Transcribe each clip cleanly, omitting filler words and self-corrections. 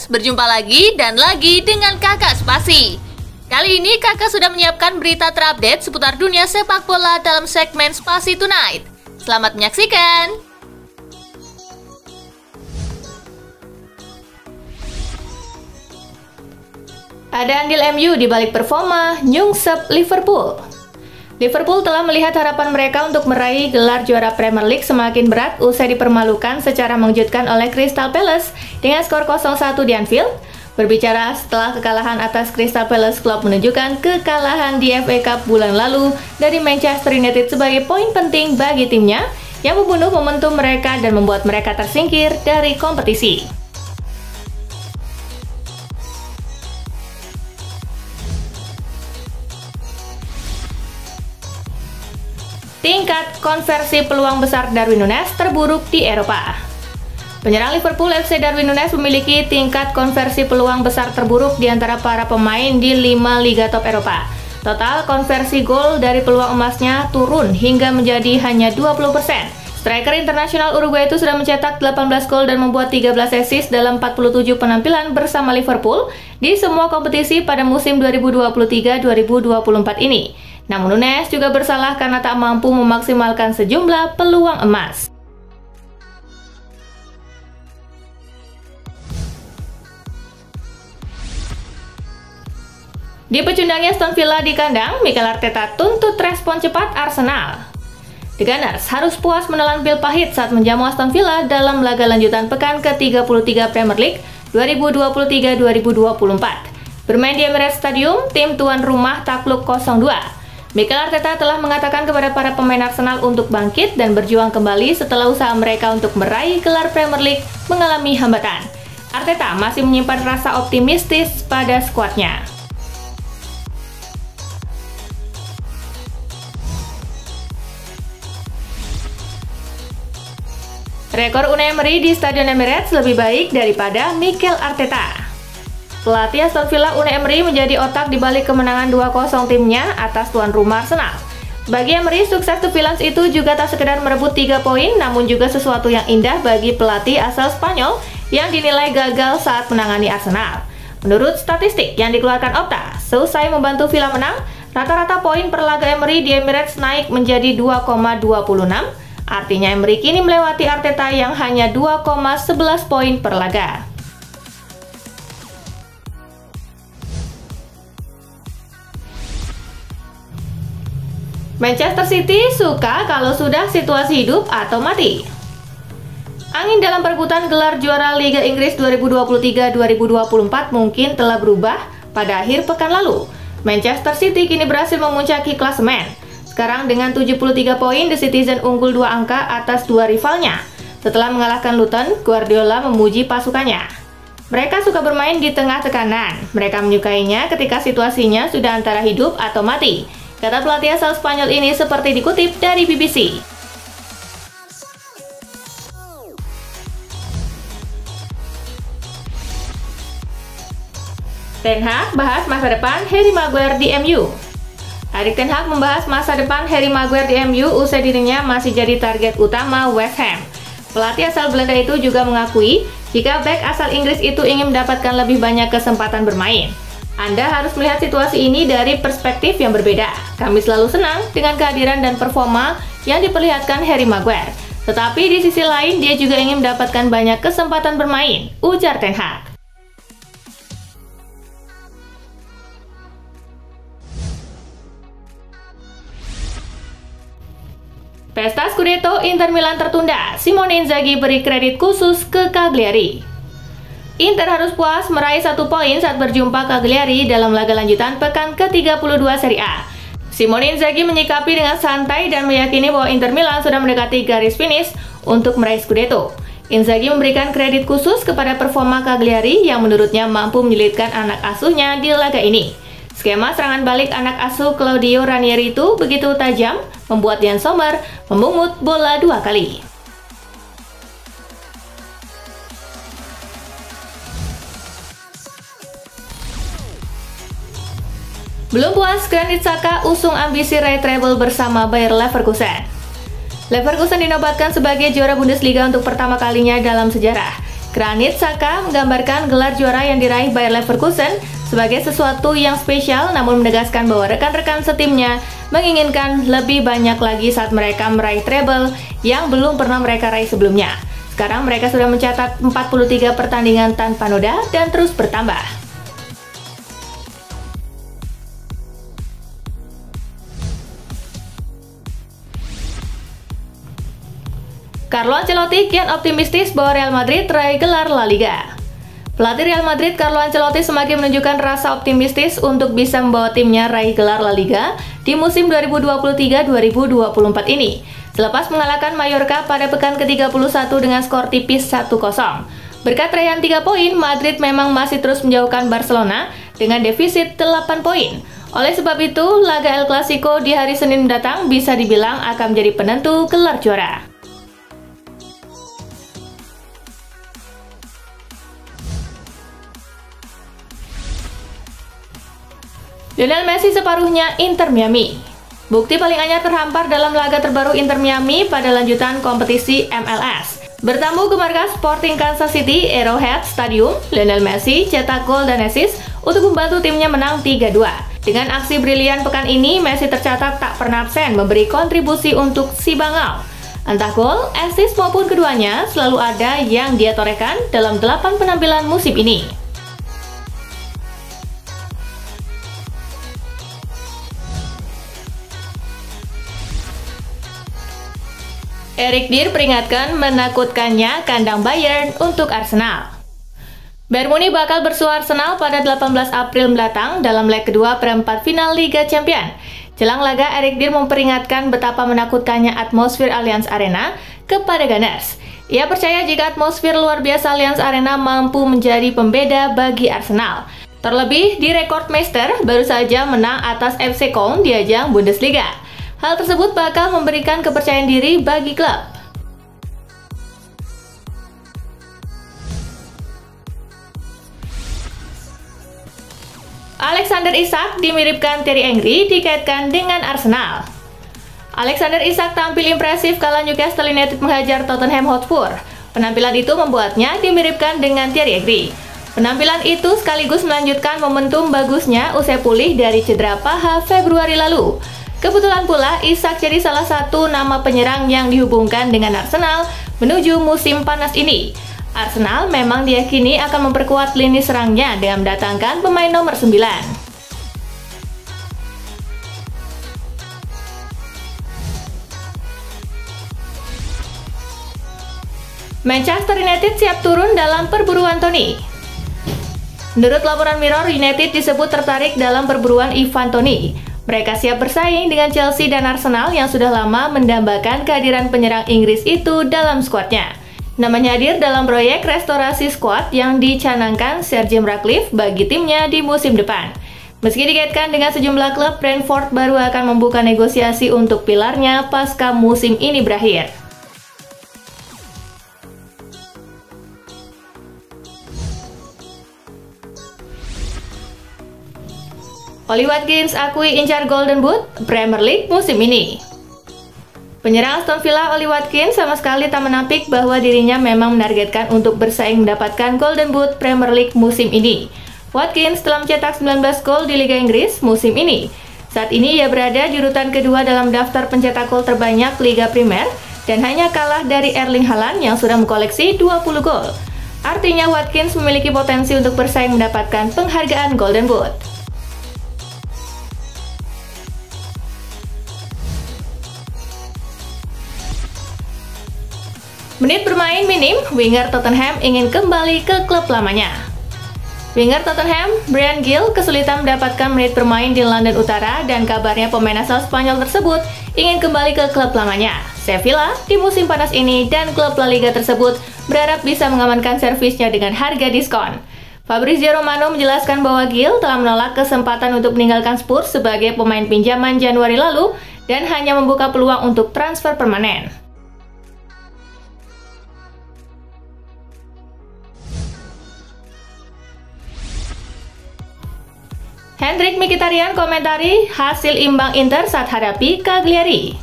berjumpa lagi dan lagi dengan Kakak Spasi. Kali ini Kakak sudah menyiapkan berita terupdate seputar dunia sepak bola dalam segmen Spasi Tonight. Selamat menyaksikan! Ada andil MU di balik performa nyungsep Liverpool. Liverpool telah melihat harapan mereka untuk meraih gelar juara Premier League semakin berat usai dipermalukan secara mengejutkan oleh Crystal Palace dengan skor 0-1 di Anfield. Berbicara setelah kekalahan atas Crystal Palace, klub menunjukkan kekalahan di FA Cup bulan lalu dari Manchester United sebagai poin penting bagi timnya yang membunuh momentum mereka dan membuat mereka tersingkir dari kompetisi. Tingkat konversi peluang besar Darwin Núñez terburuk di Eropa. Penyerang Liverpool FC Darwin Núñez memiliki tingkat konversi peluang besar terburuk di antara para pemain di 5 liga top Eropa. Total konversi gol dari peluang emasnya turun hingga menjadi hanya 20%. Striker internasional Uruguay itu sudah mencetak 18 gol dan membuat 13 assist dalam 47 penampilan bersama Liverpool di semua kompetisi pada musim 2023-2024 ini. Namun Núñez juga bersalah karena tak mampu memaksimalkan sejumlah peluang emas. Di pecundangnya Aston Villa di kandang, Mikel Arteta tuntut respon cepat Arsenal. The Gunners harus puas menelan pil pahit saat menjamu Aston Villa dalam laga lanjutan pekan ke-33 Premier League 2023-2024. Bermain di Emirates Stadium, tim tuan rumah takluk 0-2. Mikel Arteta telah mengatakan kepada para pemain Arsenal untuk bangkit dan berjuang kembali setelah usaha mereka untuk meraih gelar Premier League mengalami hambatan. Arteta masih menyimpan rasa optimistis pada skuadnya. Rekor Unai Emery di Stadion Emirates lebih baik daripada Mikel Arteta. Pelatih Aston Villa Unai Emery menjadi otak di balik kemenangan 2-0 timnya atas tuan rumah Arsenal. Bagi Emery, sukses The Villains itu juga tak sekedar merebut 3 poin, namun juga sesuatu yang indah bagi pelatih asal Spanyol yang dinilai gagal saat menangani Arsenal. Menurut statistik yang dikeluarkan Opta, seusai membantu Villa menang, rata-rata poin per laga Emery di Emirates naik menjadi 2,26. Artinya Emery kini melewati Arteta yang hanya 2,11 poin per laga. Manchester City suka kalau sudah situasi hidup atau mati. Angin dalam perebutan gelar juara Liga Inggris 2023-2024 mungkin telah berubah pada akhir pekan lalu. Manchester City kini berhasil memuncaki klasemen. Sekarang dengan 73 poin, The Citizen unggul 2 angka atas 2 rivalnya. Setelah mengalahkan Luton, Guardiola memuji pasukannya. Mereka suka bermain di tengah tekanan. Mereka menyukainya ketika situasinya sudah antara hidup atau mati, kata pelatih asal Spanyol ini seperti dikutip dari BBC. Ten Hag bahas masa depan Harry Maguire di MU. Erik Ten Hag membahas masa depan Harry Maguire di MU usai dirinya masih jadi target utama West Ham. Pelatih asal Belanda itu juga mengakui jika bek asal Inggris itu ingin mendapatkan lebih banyak kesempatan bermain. Anda harus melihat situasi ini dari perspektif yang berbeda. Kami selalu senang dengan kehadiran dan performa yang diperlihatkan Harry Maguire. Tetapi di sisi lain, dia juga ingin mendapatkan banyak kesempatan bermain, ujar Ten Hag. Pesta Scudetto Inter Milan tertunda. Simone Inzaghi beri kredit khusus ke Cagliari. Inter harus puas meraih 1 poin saat berjumpa Cagliari dalam laga lanjutan pekan ke-32 Serie A. Simone Inzaghi menyikapi dengan santai dan meyakini bahwa Inter Milan sudah mendekati garis finish untuk meraih Scudetto. Inzaghi memberikan kredit khusus kepada performa Cagliari yang menurutnya mampu menyulitkan anak asuhnya di laga ini. Skema serangan balik anak asuh Claudio Ranieri itu begitu tajam, membuat Jan Sommer memungut bola 2 kali. Belum puas, Granit Xhaka usung ambisi raih treble bersama Bayer Leverkusen. Leverkusen dinobatkan sebagai juara Bundesliga untuk pertama kalinya dalam sejarah. Granit Xhaka menggambarkan gelar juara yang diraih Bayer Leverkusen sebagai sesuatu yang spesial, namun menegaskan bahwa rekan-rekan setimnya menginginkan lebih banyak lagi saat mereka meraih treble yang belum pernah mereka raih sebelumnya. Sekarang mereka sudah mencatat 43 pertandingan tanpa noda dan terus bertambah. Carlo Ancelotti kian optimistis bahwa Real Madrid raih gelar La Liga. Pelatih Real Madrid Carlo Ancelotti semakin menunjukkan rasa optimistis untuk bisa membawa timnya raih gelar La Liga di musim 2023-2024 ini. Selepas mengalahkan Mallorca pada pekan ke-31 dengan skor tipis 1-0. Berkat raihan 3 poin, Madrid memang masih terus menjauhkan Barcelona dengan defisit 8 poin. Oleh sebab itu, laga El Clasico di hari Senin mendatang bisa dibilang akan menjadi penentu gelar juara. Lionel Messi separuhnya Inter Miami. Bukti paling anyar terhampar dalam laga terbaru Inter Miami pada lanjutan kompetisi MLS. Bertamu ke markas Sporting Kansas City Arrowhead Stadium, Lionel Messi cetak gol dan assist untuk membantu timnya menang 3-2. Dengan aksi brilian pekan ini, Messi tercatat tak pernah absen memberi kontribusi untuk si Bangau. Entah gol, assist maupun keduanya selalu ada yang dia torehkan dalam 8 penampilan musim ini. Eric Dier peringatkan menakutkannya kandang Bayern untuk Arsenal. Bayern Munich bakal bersua Arsenal pada 18 April mendatang dalam leg kedua perempat final Liga Champions. Jelang laga, Eric Dier memperingatkan betapa menakutkannya atmosfer Allianz Arena kepada Gunners. Ia percaya jika atmosfer luar biasa Allianz Arena mampu menjadi pembeda bagi Arsenal. Terlebih di Rekordmeister baru saja menang atas FC Köln di ajang Bundesliga. Hal tersebut bakal memberikan kepercayaan diri bagi klub. Alexander Isak dimiripkan Thierry Henry dikaitkan dengan Arsenal. Alexander Isak tampil impresif kala Newcastle United menghajar Tottenham Hotspur. Penampilan itu membuatnya dimiripkan dengan Thierry Henry. Penampilan itu sekaligus melanjutkan momentum bagusnya usai pulih dari cedera paha Februari lalu. Kebetulan pula, Isak jadi salah satu nama penyerang yang dihubungkan dengan Arsenal menuju musim panas ini. Arsenal memang diyakini akan memperkuat lini serangnya dengan mendatangkan pemain nomor 9. Manchester United siap turun dalam perburuan Toney. Menurut laporan Mirror, United disebut tertarik dalam perburuan Ivan Toney. Mereka siap bersaing dengan Chelsea dan Arsenal yang sudah lama mendambakan kehadiran penyerang Inggris itu dalam skuadnya. Namanya hadir dalam proyek restorasi skuad yang dicanangkan Sir Jim Ratcliffe bagi timnya di musim depan. Meski dikaitkan dengan sejumlah klub, Brentford baru akan membuka negosiasi untuk pilarnya pasca musim ini berakhir. Ollie Watkins akui incar Golden Boot Premier League musim ini. Penyerang Aston Villa Ollie Watkins sama sekali tak menampik bahwa dirinya memang menargetkan untuk bersaing mendapatkan Golden Boot Premier League musim ini. Watkins telah mencetak 19 gol di Liga Inggris musim ini. Saat ini ia berada di urutan kedua dalam daftar pencetak gol terbanyak Liga Primer dan hanya kalah dari Erling Haaland yang sudah mengkoleksi 20 gol. Artinya Watkins memiliki potensi untuk bersaing mendapatkan penghargaan Golden Boot. Menit bermain minim, winger Tottenham ingin kembali ke klub lamanya. Winger Tottenham, Bryan Gil, kesulitan mendapatkan menit bermain di London Utara dan kabarnya pemain asal Spanyol tersebut ingin kembali ke klub lamanya, Sevilla, di musim panas ini, dan klub La Liga tersebut berharap bisa mengamankan servisnya dengan harga diskon. Fabrizio Romano menjelaskan bahwa Gil telah menolak kesempatan untuk meninggalkan Spurs sebagai pemain pinjaman Januari lalu dan hanya membuka peluang untuk transfer permanen. Hendrik Mkhitaryan komentari hasil imbang Inter saat hadapi Cagliari.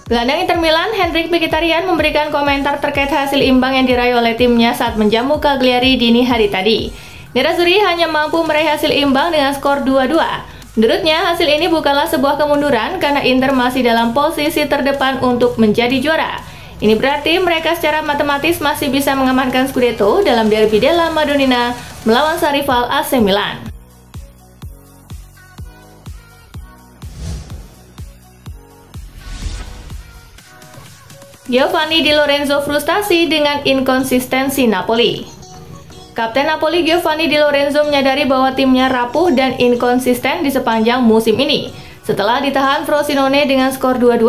Gelandang Inter Milan, Henrikh Mkhitaryan memberikan komentar terkait hasil imbang yang diraih oleh timnya saat menjamu Cagliari dini hari tadi. Nerazzurri hanya mampu meraih hasil imbang dengan skor 2-2. Menurutnya, hasil ini bukanlah sebuah kemunduran karena Inter masih dalam posisi terdepan untuk menjadi juara. Ini berarti mereka secara matematis masih bisa mengamankan Scudetto dalam derby della Madonnina melawan sang rival AC Milan. Giovanni Di Lorenzo frustasi dengan inkonsistensi Napoli. Kapten Napoli Giovanni Di Lorenzo menyadari bahwa timnya rapuh dan inkonsisten di sepanjang musim ini setelah ditahan Frosinone dengan skor 2-2.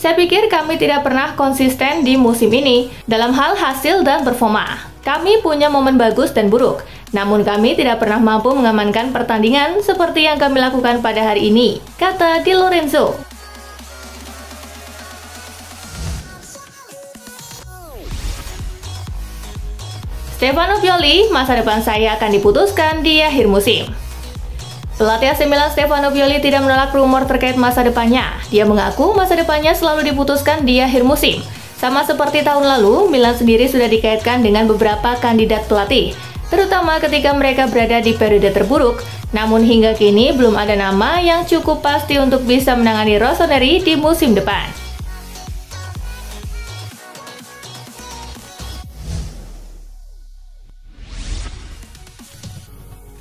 Saya pikir kami tidak pernah konsisten di musim ini dalam hal hasil dan performa. Kami punya momen bagus dan buruk, namun kami tidak pernah mampu mengamankan pertandingan seperti yang kami lakukan pada hari ini, kata Di Lorenzo. Stefano Pioli, masa depan saya akan diputuskan di akhir musim. Pelatih AC Milan Stefano Pioli tidak menolak rumor terkait masa depannya. Dia mengaku masa depannya selalu diputuskan di akhir musim. Sama seperti tahun lalu, Milan sendiri sudah dikaitkan dengan beberapa kandidat pelatih, terutama ketika mereka berada di periode terburuk. Namun hingga kini belum ada nama yang cukup pasti untuk bisa menangani Rossoneri di musim depan.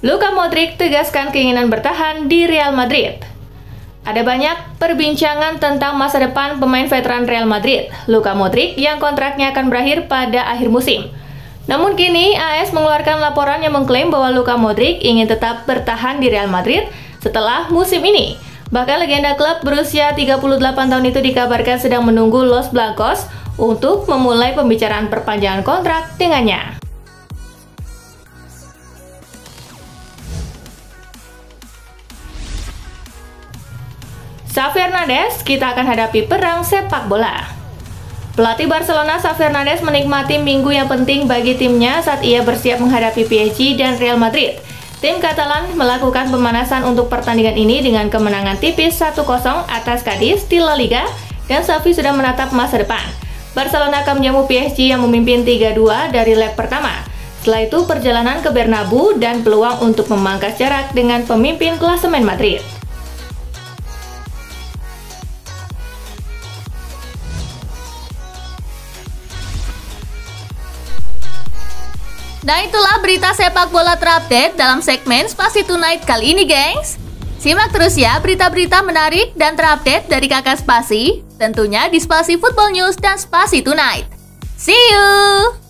Luka Modric tegaskan keinginan bertahan di Real Madrid. Ada banyak perbincangan tentang masa depan pemain veteran Real Madrid, Luka Modric, yang kontraknya akan berakhir pada akhir musim. Namun kini AS mengeluarkan laporan yang mengklaim bahwa Luka Modric ingin tetap bertahan di Real Madrid setelah musim ini. Bahkan legenda klub berusia 38 tahun itu dikabarkan sedang menunggu Los Blancos untuk memulai pembicaraan perpanjangan kontrak dengannya. Xavi Hernandez, kita akan hadapi perang sepak bola. Pelatih Barcelona Xavi Hernandez menikmati minggu yang penting bagi timnya saat ia bersiap menghadapi PSG dan Real Madrid. Tim Katalan melakukan pemanasan untuk pertandingan ini dengan kemenangan tipis 1-0 atas Cadiz di La Liga, dan Xavi sudah menatap masa depan. Barcelona akan menjamu PSG yang memimpin 3-2 dari leg pertama. Setelah itu perjalanan ke Bernabeu dan peluang untuk memangkas jarak dengan pemimpin klasemen Madrid. Nah, itulah berita sepak bola terupdate dalam segmen Spasi Tonight kali ini, gengs. Simak terus ya berita-berita menarik dan terupdate dari Kakak Spasi, tentunya di Spasi Football News dan Spasi Tonight. See you!